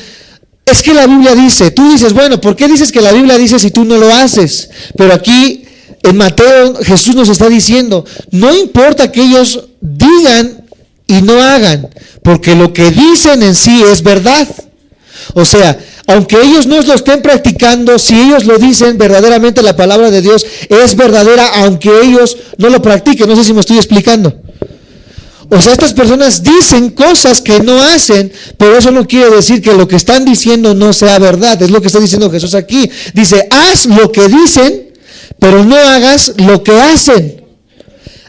es que la Biblia dice, tú dices, bueno, ¿por qué dices que la Biblia dice si tú no lo haces? Pero aquí en Mateo Jesús nos está diciendo, no importa que ellos digan y no hagan, porque lo que dicen en sí es verdad. O sea, aunque ellos no lo estén practicando, si ellos lo dicen, verdaderamente la palabra de Dios es verdadera, aunque ellos no lo practiquen. No sé si me estoy explicando. O sea, estas personas dicen cosas que no hacen, pero eso no quiere decir que lo que están diciendo no sea verdad. Es lo que está diciendo Jesús aquí. Dice, haz lo que dicen, pero no hagas lo que hacen.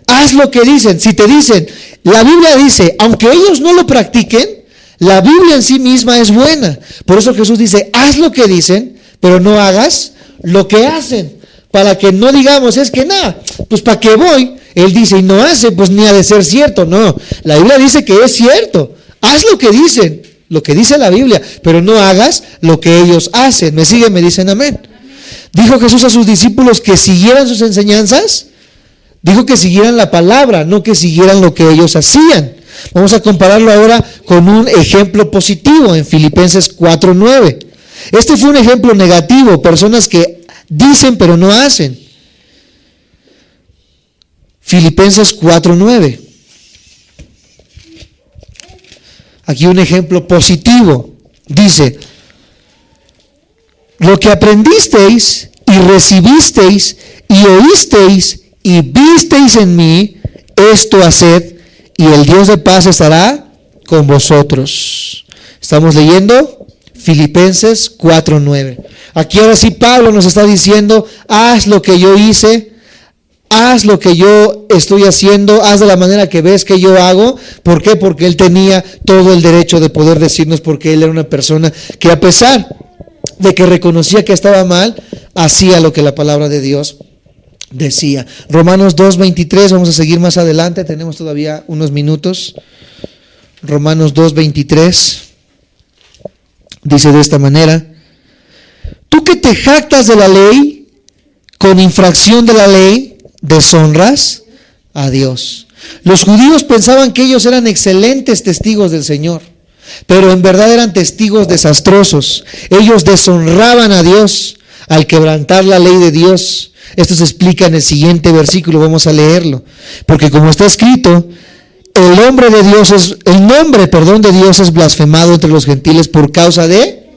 Haz lo que dicen. Si te dicen, la Biblia dice, aunque ellos no lo practiquen, la Biblia en sí misma es buena. Por eso Jesús dice, haz lo que dicen, pero no hagas lo que hacen. Para que no digamos, es que nada, pues ¿para qué voy? Él dice y no hace, pues ni ha de ser cierto. No, la Biblia dice que es cierto. Haz lo que dicen, lo que dice la Biblia, pero no hagas lo que ellos hacen. ¿Me siguen? Me dicen amén. Dijo Jesús a sus discípulos que siguieran sus enseñanzas. Dijo que siguieran la palabra, no que siguieran lo que ellos hacían. Vamos a compararlo ahora con un ejemplo positivo en Filipenses 4:9. Este fue un ejemplo negativo, personas que dicen pero no hacen. Filipenses 4:9. Aquí un ejemplo positivo. Dice, lo que aprendisteis y recibisteis y oísteis y visteis en mí, esto haced, y el Dios de paz estará con vosotros. Estamos leyendo Filipenses 4:9. Aquí ahora sí Pablo nos está diciendo, haz lo que yo hice, haz lo que yo estoy haciendo, haz de la manera que ves que yo hago. ¿Por qué? Porque él tenía todo el derecho de poder decirnos, porque él era una persona que a pesar de que reconocía que estaba mal, hacía lo que la palabra de Dios decía. Romanos 2:23, vamos a seguir más adelante, tenemos todavía unos minutos. Romanos 2:23 dice de esta manera, tú que te jactas de la ley, con infracción de la ley, deshonras a Dios. Los judíos pensaban que ellos eran excelentes testigos del Señor, pero en verdad eran testigos desastrosos. Ellos deshonraban a Dios al quebrantar la ley de Dios. Esto se explica en el siguiente versículo, vamos a leerlo. Porque como está escrito, el nombre de Dios es blasfemado entre los gentiles por causa de...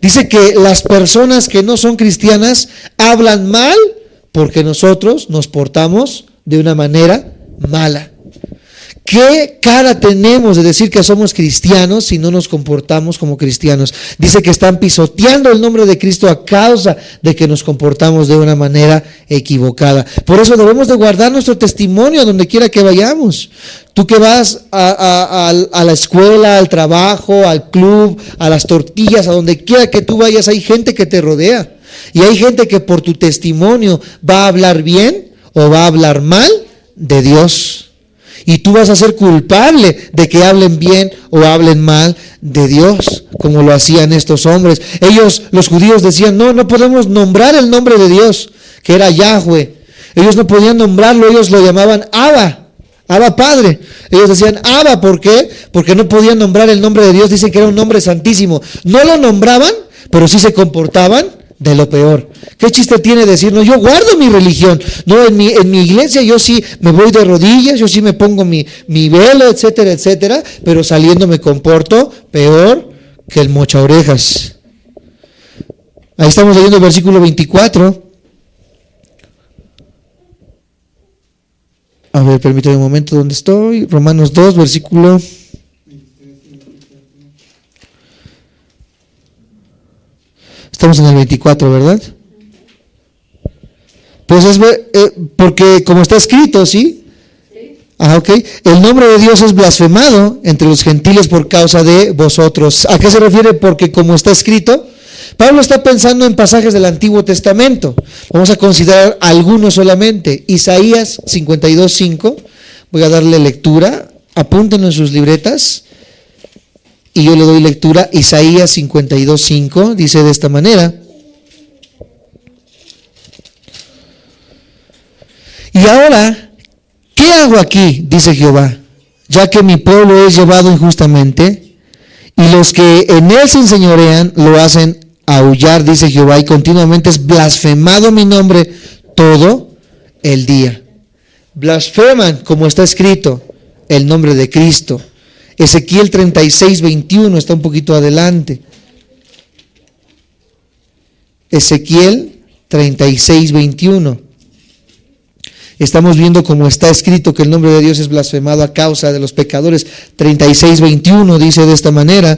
Dice que las personas que no son cristianas hablan mal porque nosotros nos portamos de una manera mala. ¿Qué cara tenemos de decir que somos cristianos si no nos comportamos como cristianos? Dice que están pisoteando el nombre de Cristo a causa de que nos comportamos de una manera equivocada. Por eso debemos de guardar nuestro testimonio donde quiera que vayamos. Tú que vas a la escuela, al trabajo, al club, a las tortillas, a donde quiera que tú vayas, hay gente que te rodea. Y hay gente que por tu testimonio va a hablar bien o va a hablar mal de Dios. Y tú vas a ser culpable de que hablen bien o hablen mal de Dios, como lo hacían estos hombres. Ellos, los judíos, decían, no podemos nombrar el nombre de Dios, que era Yahweh. Ellos no podían nombrarlo, ellos lo llamaban Abba. Abba Padre. Ellos decían Abba, ¿por qué? Porque no podían nombrar el nombre de Dios, dicen que era un nombre santísimo. No lo nombraban, pero sí se comportaban de lo peor. ¿Qué chiste tiene decir, no, yo guardo mi religión, no, en mi iglesia yo sí me voy de rodillas, yo sí me pongo mi velo, etcétera, etcétera, pero saliendo me comporto peor que el mocha orejas? Ahí estamos leyendo el versículo 24. A ver, permítame un momento, ¿dónde estoy? Romanos 2, versículo... Estamos en el 24, ¿verdad? Pues es porque como está escrito, ¿sí? Ok. El nombre de Dios es blasfemado entre los gentiles por causa de vosotros. ¿A qué se refiere? Porque como está escrito, Pablo está pensando en pasajes del Antiguo Testamento. Vamos a considerar algunos solamente. Isaías 52:5. Voy a darle lectura. Apúntenlo en sus libretas. Y yo le doy lectura. Isaías 52:5 dice de esta manera: y ahora, ¿qué hago aquí? Dice Jehová, ya que mi pueblo es llevado injustamente, y los que en él se enseñorean lo hacen aullar, dice Jehová, y continuamente es blasfemado mi nombre todo el día. Blasfeman, como está escrito, el nombre de Cristo. Ezequiel 36:21 está un poquito adelante. Ezequiel 36:21. Estamos viendo cómo está escrito que el nombre de Dios es blasfemado a causa de los pecadores. 36:21 dice de esta manera: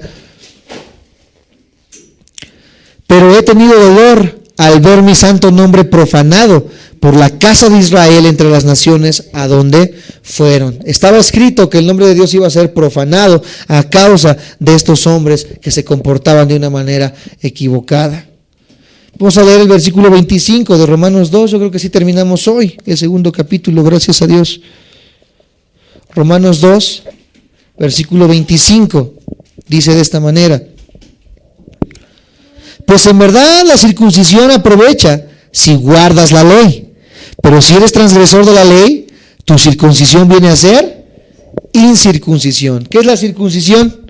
pero he tenido dolor al ver mi santo nombre profanado por la casa de Israel entre las naciones a donde fueron. Estaba escrito que el nombre de Dios iba a ser profanado a causa de estos hombres que se comportaban de una manera equivocada. Vamos a leer el versículo 25 de Romanos 2, yo creo que sí terminamos hoy, el segundo capítulo, gracias a Dios. Romanos 2, versículo 25, dice de esta manera: pues en verdad la circuncisión aprovecha si guardas la ley, pero si eres transgresor de la ley, tu circuncisión viene a ser incircuncisión. ¿Qué es la circuncisión?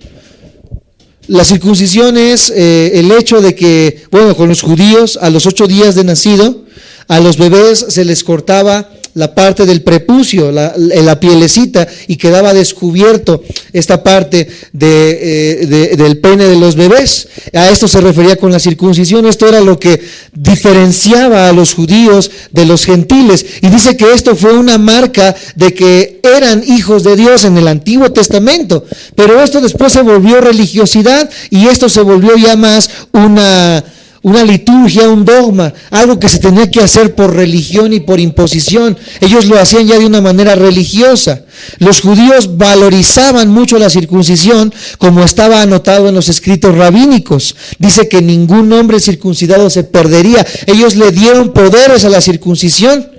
La circuncisión es el hecho de que, bueno, con los judíos, a los 8 días de nacido, a los bebés se les cortaba la parte del prepucio, la pielecita, y quedaba descubierto esta parte del pene de los bebés. A esto se refería con la circuncisión. Esto era lo que diferenciaba a los judíos de los gentiles. Y dice que esto fue una marca de que eran hijos de Dios en el Antiguo Testamento. Pero esto después se volvió religiosidad, y esto se volvió ya más una liturgia, un dogma, algo que se tenía que hacer por religión y por imposición. Ellos lo hacían ya de una manera religiosa. Los judíos valorizaban mucho la circuncisión, como estaba anotado en los escritos rabínicos. Dice que ningún hombre circuncidado se perdería. Ellos le dieron poderes a la circuncisión.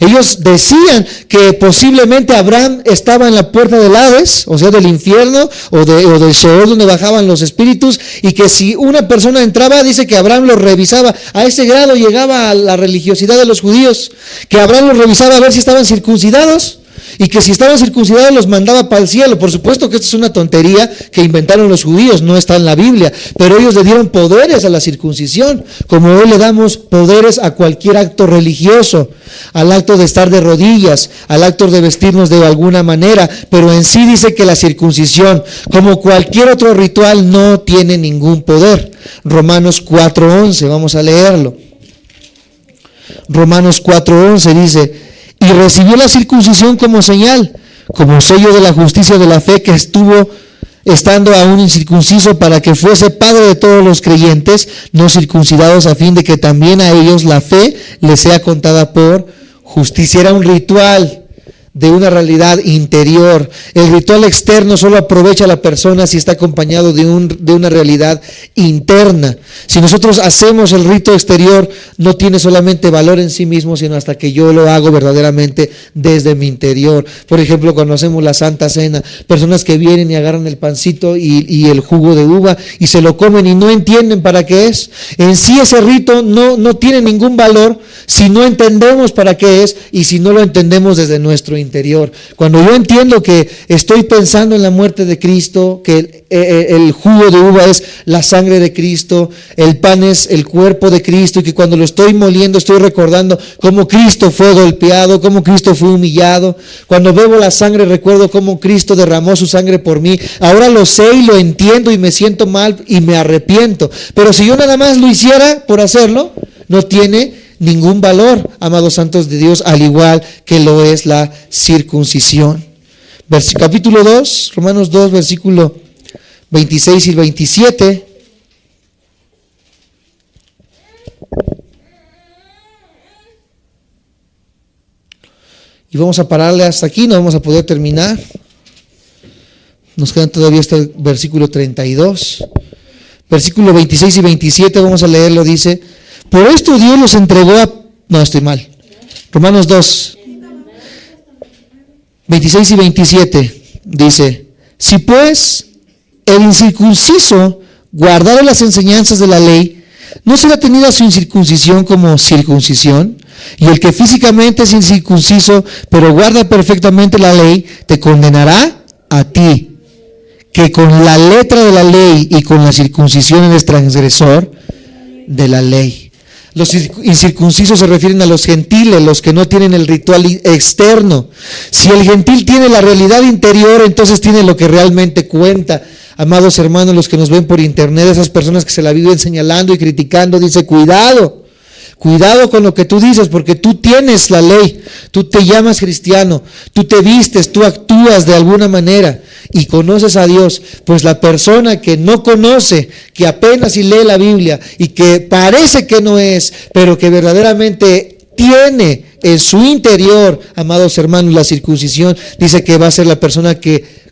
Ellos decían que posiblemente Abraham estaba en la puerta del Hades, o sea, del infierno o del Sheol, donde bajaban los espíritus, y que si una persona entraba, dice que Abraham los revisaba. A ese grado llegaba a la religiosidad de los judíos, que Abraham los revisaba a ver si estaban circuncidados, y que si estaban circuncidados los mandaba para el cielo. Por supuesto que esto es una tontería que inventaron los judíos, no está en la Biblia, pero ellos le dieron poderes a la circuncisión, como hoy le damos poderes a cualquier acto religioso, al acto de estar de rodillas, al acto de vestirnos de alguna manera. Pero en sí dice que la circuncisión, como cualquier otro ritual, no tiene ningún poder. Romanos 4:11, vamos a leerlo. Romanos 4:11 dice: y recibió la circuncisión como señal, como sello de la justicia de la fe, que estuvo estando aún incircunciso, para que fuese padre de todos los creyentes no circuncidados, a fin de que también a ellos la fe les sea contada por justicia. Era un ritual de una realidad interior. El ritual externo solo aprovecha a la persona si está acompañado de una realidad interna. Si nosotros hacemos el rito exterior, no tiene solamente valor en sí mismo, sino hasta que yo lo hago verdaderamente desde mi interior. Por ejemplo, cuando hacemos la Santa Cena, personas que vienen y agarran el pancito y el jugo de uva y se lo comen y no entienden para qué es. En sí ese rito no tiene ningún valor si no entendemos para qué es, y si no lo entendemos desde nuestro interior. interior. Cuando yo entiendo que estoy pensando en la muerte de Cristo, que el jugo de uva es la sangre de Cristo, el pan es el cuerpo de Cristo, y que cuando lo estoy moliendo estoy recordando cómo Cristo fue golpeado, cómo Cristo fue humillado. Cuando bebo la sangre recuerdo cómo Cristo derramó su sangre por mí. Ahora lo sé y lo entiendo y me siento mal y me arrepiento. Pero si yo nada más lo hiciera por hacerlo, no tiene ningún valor, amados santos de Dios, al igual que lo es la circuncisión. Capítulo 2, Romanos 2, versículo 26 y 27. Y vamos a pararle hasta aquí, no vamos a poder terminar. Nos quedan todavía hasta el versículo 32. Versículo 26 y 27, vamos a leerlo, dice: por esto Dios los entregó a... No, estoy mal. Romanos 2, 26 y 27, dice: si pues el incircunciso guardara las enseñanzas de la ley, ¿no será tenida su incircuncisión como circuncisión? Y el que físicamente es incircunciso, pero guarda perfectamente la ley, te condenará a ti, que con la letra de la ley y con la circuncisión eres transgresor de la ley. Los incircuncisos se refieren a los gentiles, los que no tienen el ritual externo. Si el gentil tiene la realidad interior, entonces tiene lo que realmente cuenta. Amados hermanos, los que nos ven por internet, esas personas que se la viven señalando y criticando, dice: cuidado con lo que tú dices, porque tú tienes la ley, tú te llamas cristiano, tú te vistes, tú actúas de alguna manera y conoces a Dios. Pues la persona que no conoce, que apenas si lee la Biblia y que parece que no es, pero que verdaderamente tiene en su interior, amados hermanos, la circuncisión, dice que va a ser la persona que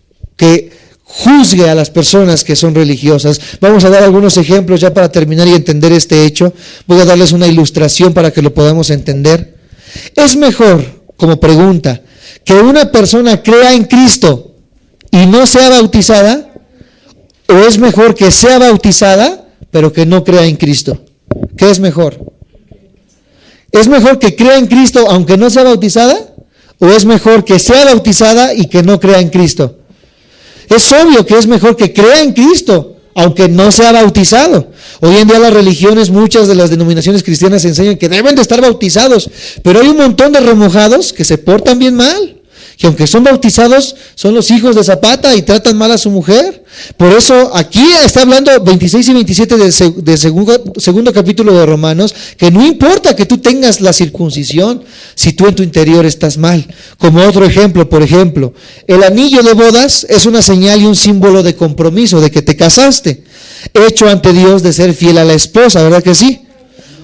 juzgue a las personas que son religiosas. Vamos a dar algunos ejemplos ya para terminar y entender este hecho. Voy a darles una ilustración para que lo podamos entender. ¿Es mejor, como pregunta, que una persona crea en Cristo y no sea bautizada? ¿O es mejor que sea bautizada pero que no crea en Cristo? ¿Qué es mejor? ¿Es mejor que crea en Cristo aunque no sea bautizada? ¿O es mejor que sea bautizada y que no crea en Cristo? Es obvio que es mejor que crea en Cristo, aunque no sea bautizado. Hoy en día las religiones, muchas de las denominaciones cristianas enseñan que deben de estar bautizados, pero hay un montón de remojados que se portan bien mal, que aunque son bautizados, son los hijos de Zapata y tratan mal a su mujer. Por eso aquí está hablando 26 y 27 del segundo capítulo de Romanos, que no importa que tú tengas la circuncisión, si tú en tu interior estás mal. Como otro ejemplo, por ejemplo, el anillo de bodas es una señal y un símbolo de compromiso, de que te casaste, hecho ante Dios de ser fiel a la esposa, ¿verdad que sí?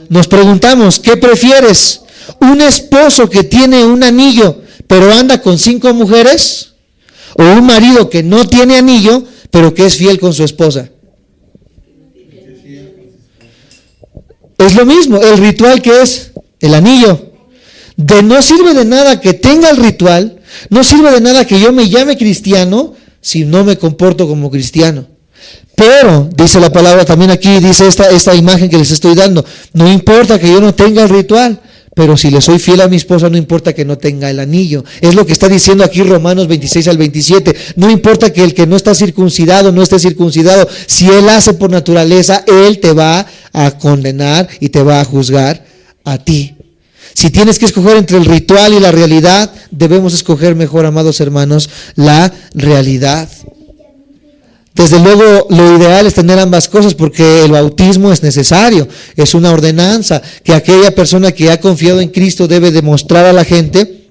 Nos preguntamos, ¿qué prefieres? ¿Un esposo que tiene un anillo pero anda con 5 mujeres? ¿O un marido que no tiene anillo pero que es fiel con su esposa? Es lo mismo, el ritual que es el anillo. No sirve de nada que tenga el ritual, no sirve de nada que yo me llame cristiano si no me comporto como cristiano. Pero, dice la palabra también aquí, dice esta imagen que les estoy dando, no importa que yo no tenga el ritual, pero si le soy fiel a mi esposa, no importa que no tenga el anillo. Es lo que está diciendo aquí Romanos 26 al 27. No importa que el que no está circuncidado no esté circuncidado. Si él hace por naturaleza, él te va a condenar y te va a juzgar a ti. Si tienes que escoger entre el ritual y la realidad, debemos escoger mejor, amados hermanos, la realidad. Desde luego, lo ideal es tener ambas cosas, porque el bautismo es necesario, es una ordenanza que aquella persona que ha confiado en Cristo debe demostrar a la gente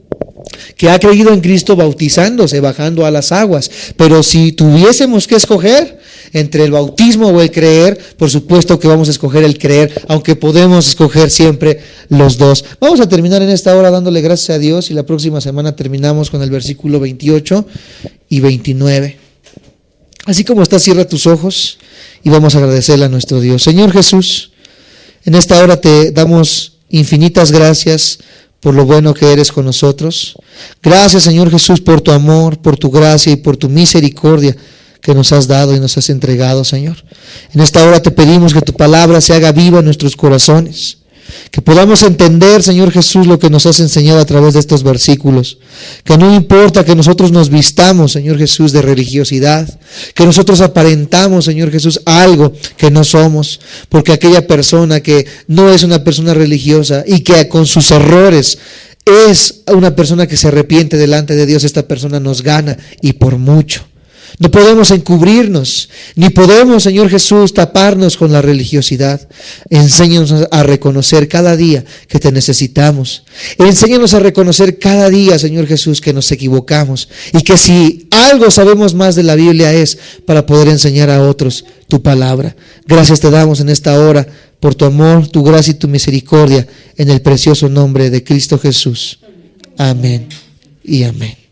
que ha creído en Cristo bautizándose, bajando a las aguas. Pero si tuviésemos que escoger entre el bautismo o el creer, por supuesto que vamos a escoger el creer, aunque podemos escoger siempre los dos. Vamos a terminar en esta hora dándole gracias a Dios, y la próxima semana terminamos con el versículo 28 y 29. Así como está, cierra tus ojos y vamos a agradecerle a nuestro Dios. Señor Jesús, en esta hora te damos infinitas gracias por lo bueno que eres con nosotros. Gracias, Señor Jesús, por tu amor, por tu gracia y por tu misericordia que nos has dado y nos has entregado, Señor. En esta hora te pedimos que tu palabra se haga viva en nuestros corazones. Que podamos entender, Señor Jesús, lo que nos has enseñado a través de estos versículos. Que no importa que nosotros nos vistamos, Señor Jesús, de religiosidad. Que nosotros aparentamos, Señor Jesús, algo que no somos. Porque aquella persona que no es una persona religiosa y que con sus errores es una persona que se arrepiente delante de Dios, esta persona nos gana y por mucho. No podemos encubrirnos, ni podemos, Señor Jesús, taparnos con la religiosidad. Enséñanos a reconocer cada día que te necesitamos. Enséñanos a reconocer cada día, Señor Jesús, que nos equivocamos y que si algo sabemos más de la Biblia es para poder enseñar a otros tu palabra. Gracias te damos en esta hora por tu amor, tu gracia y tu misericordia, en el precioso nombre de Cristo Jesús. Amén y amén.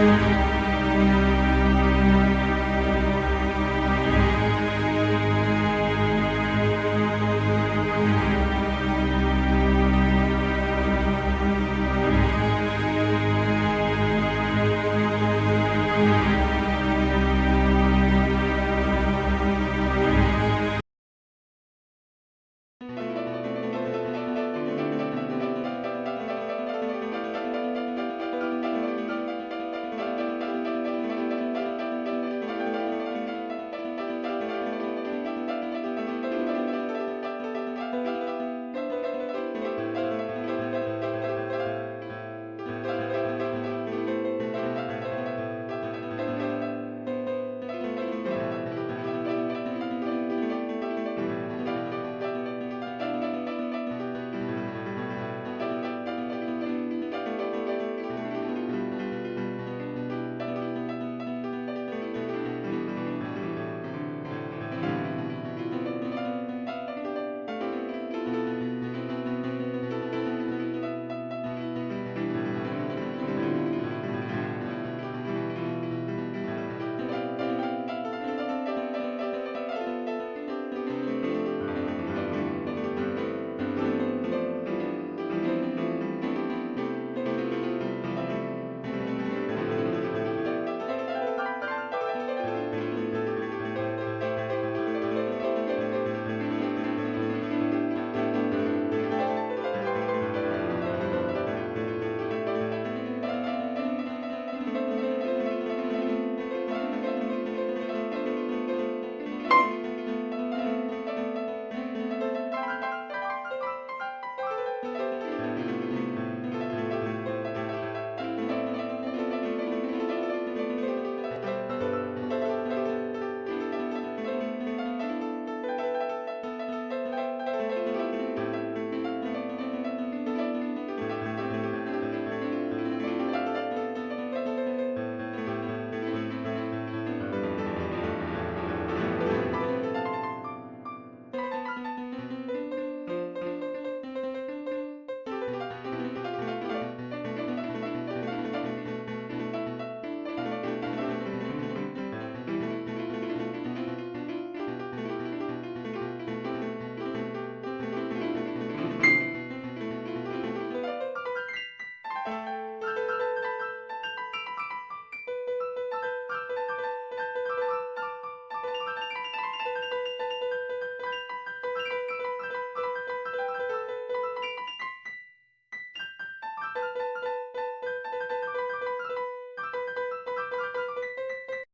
Amén.